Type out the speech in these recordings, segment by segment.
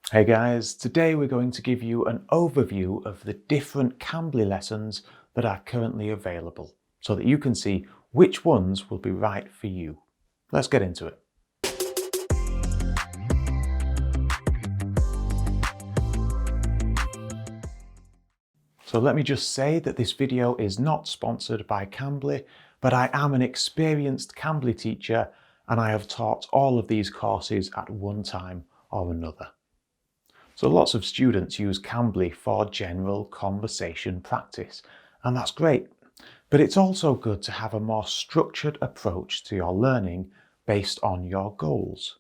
Hey guys, today we're going to give you an overview of the different Cambly lessons that are currently available so that you can see which ones will be right for you. Let's get into it. So let me just say that this video is not sponsored by Cambly, but I am an experienced Cambly teacher and I have taught all of these courses at one time or another. So lots of students use Cambly for general conversation practice, and that's great. But it's also good to have a more structured approach to your learning based on your goals.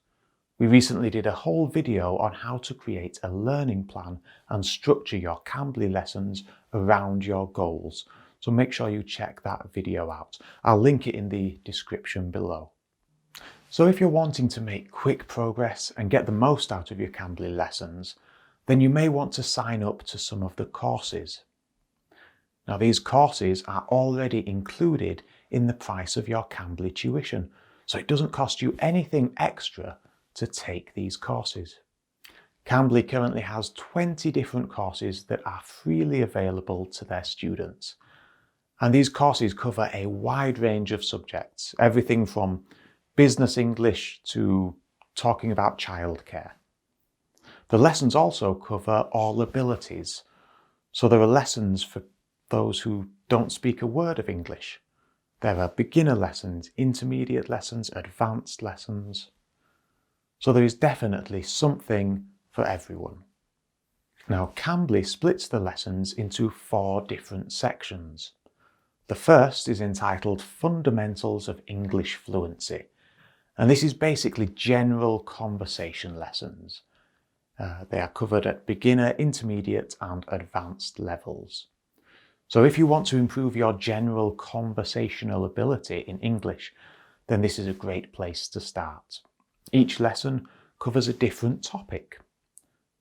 We recently did a whole video on how to create a learning plan and structure your Cambly lessons around your goals. So make sure you check that video out. I'll link it in the description below. So if you're wanting to make quick progress and get the most out of your Cambly lessons, then you may want to sign up to some of the courses. Now these courses are already included in the price of your Cambly tuition, so it doesn't cost you anything extra to take these courses. Cambly currently has 20 different courses that are freely available to their students. And these courses cover a wide range of subjects, everything from business English to talking about childcare. The lessons also cover all abilities. So there are lessons for those who don't speak a word of English. There are beginner lessons, intermediate lessons, advanced lessons. So there is definitely something for everyone. Now, Cambly splits the lessons into 4 different sections. The first is entitled Fundamentals of English Fluency, and this is basically general conversation lessons. They are covered at beginner, intermediate, and advanced levels. So if you want to improve your general conversational ability in English, then this is a great place to start. Each lesson covers a different topic.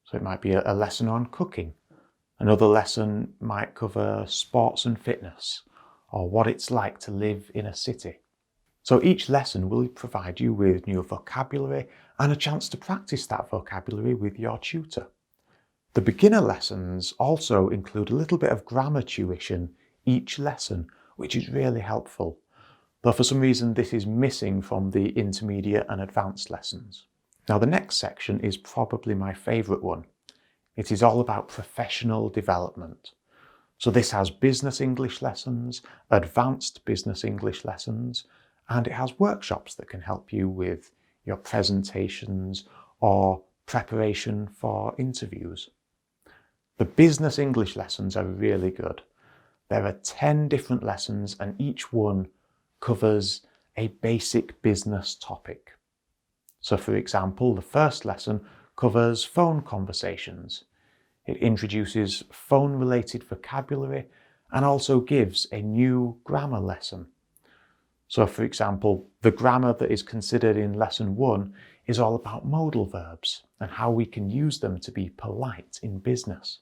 So it might be a lesson on cooking. Another lesson might cover sports and fitness, or what it's like to live in a city. So each lesson will provide you with new vocabulary and a chance to practice that vocabulary with your tutor. The beginner lessons also include a little bit of grammar tuition each lesson, which is really helpful. Though for some reason this is missing from the intermediate and advanced lessons. Now the next section is probably my favourite one. It is all about professional development. So this has business English lessons, advanced business English lessons, and it has workshops that can help you with your presentations or preparation for interviews. The business English lessons are really good. There are 10 different lessons and each one covers a basic business topic. So for example, the first lesson covers phone conversations. It introduces phone-related vocabulary and also gives a new grammar lesson. So for example, the grammar that is considered in lesson 1 is all about modal verbs and how we can use them to be polite in business.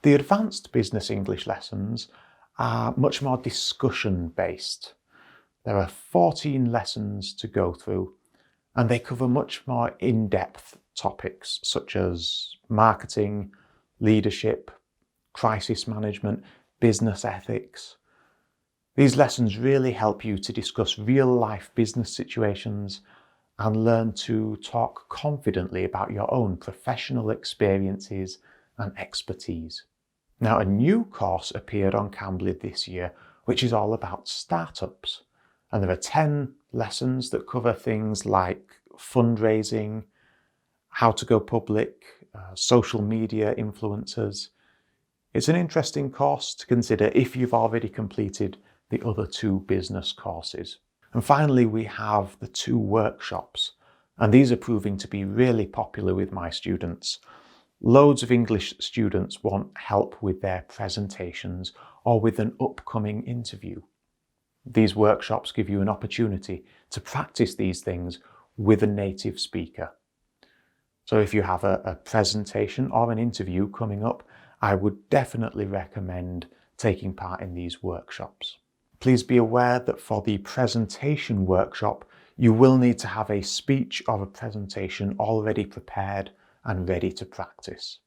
The advanced business English lessons are much more discussion-based. There are 14 lessons to go through, and they cover much more in-depth topics such as marketing, leadership, crisis management, business ethics. These lessons really help you to discuss real-life business situations and learn to talk confidently about your own professional experiences and expertise. Now, a new course appeared on Cambly this year, which is all about startups. And there are 10 lessons that cover things like fundraising, how to go public, social media influencers. It's an interesting course to consider if you've already completed the other 2 business courses. And finally, we have the 2 workshops, and these are proving to be really popular with my students. Loads of English students want help with their presentations or with an upcoming interview. These workshops give you an opportunity to practice these things with a native speaker. So if you have a presentation or an interview coming up, I would definitely recommend taking part in these workshops. Please be aware that for the presentation workshop, you will need to have a speech or a presentation already prepared and ready to practice.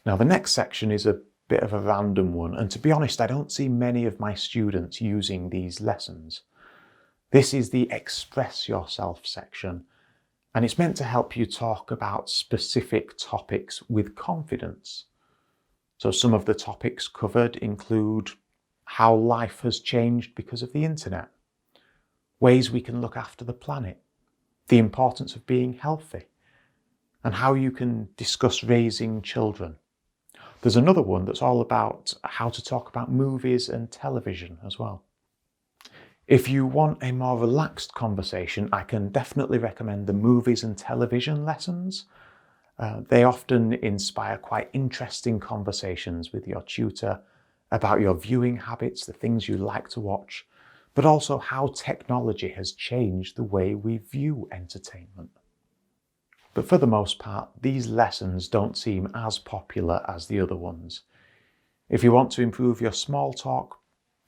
Now, the next section is a bit of a random one, and to be honest, I don't see many of my students using these lessons. This is the Express Yourself section, and it's meant to help you talk about specific topics with confidence. So some of the topics covered include how life has changed because of the internet, ways we can look after the planet, the importance of being healthy, and how you can discuss raising children. There's another one that's all about how to talk about movies and television as well. If you want a more relaxed conversation, I can definitely recommend the movies and television lessons. They often inspire quite interesting conversations with your tutor about your viewing habits, the things you like to watch, but also how technology has changed the way we view entertainment. But for the most part, these lessons don't seem as popular as the other ones. If you want to improve your small talk,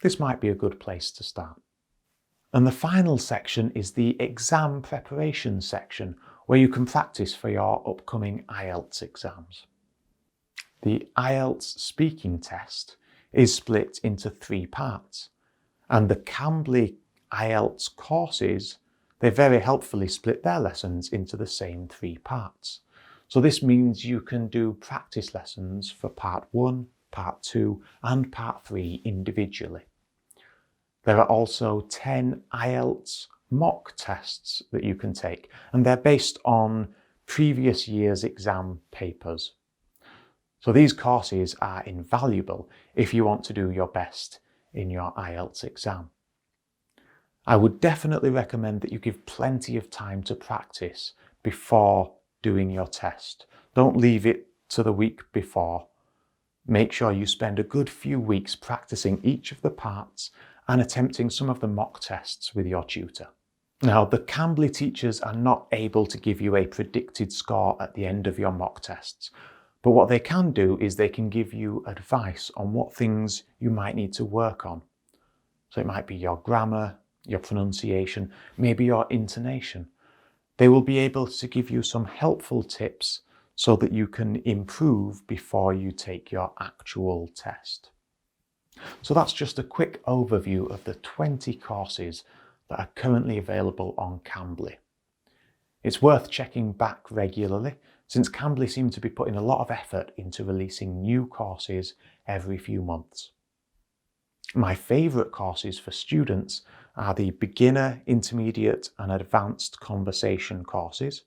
this might be a good place to start. And the final section is the exam preparation section, where you can practice for your upcoming IELTS exams. The IELTS speaking test is split into 3 parts, and the Cambly IELTS courses, they very helpfully split their lessons into the same 3 parts. So this means you can do practice lessons for part 1, part 2, and part 3 individually. There are also 10 IELTS mock tests that you can take, and they're based on previous year's exam papers. So these courses are invaluable if you want to do your best in your IELTS exam. I would definitely recommend that you give plenty of time to practice before doing your test. Don't leave it to the week before. Make sure you spend a good few weeks practicing each of the parts and attempting some of the mock tests with your tutor. Now, the Cambly teachers are not able to give you a predicted score at the end of your mock tests, but what they can do is they can give you advice on what things you might need to work on. So it might be your grammar, your pronunciation, maybe your intonation. They will be able to give you some helpful tips so that you can improve before you take your actual test. So that's just a quick overview of the 20 courses that are currently available on Cambly. It's worth checking back regularly, since Cambly seem to be putting a lot of effort into releasing new courses every few months. My favourite courses for students are the beginner, intermediate and advanced conversation courses,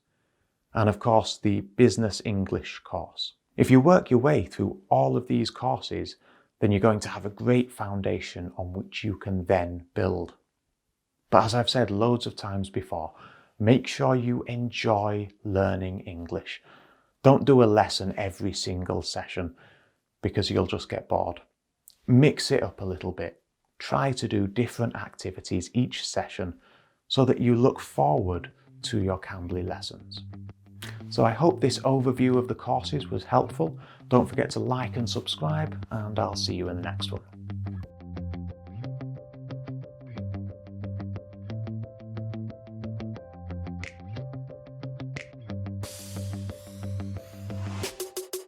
and of course the business English course. If you work your way through all of these courses, then you're going to have a great foundation on which you can then build. But as I've said loads of times before, make sure you enjoy learning English. Don't do a lesson every single session because you'll just get bored. Mix it up a little bit. Try to do different activities each session so that you look forward to your Cambly lessons. So I hope this overview of the courses was helpful. Don't forget to like and subscribe, and I'll see you in the next one.